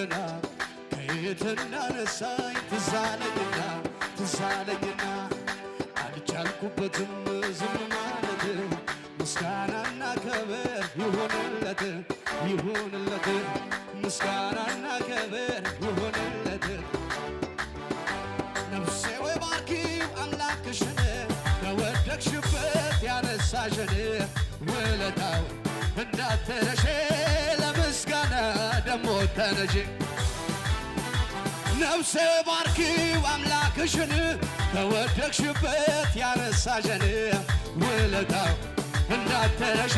ገና ከየት እንዳነሳኝ ትዝ አለኝና አልቻልኩበትም ዝም ማለት ምስጋናና ክብር ይሁንለት ምስጋናና ክብር ይሁንለት ነፍሴ ወይ ባርኪው አምላክሽን ከወደቅሽበት ያነሳሽን ውለታው እንዳትረሺ ለምስጋና ደሞ ተነሺ ነፍሴ ባርኪው አምላክሽን ከወደቅሽበት ያነሳሽን ውለታው እንዳትረሺ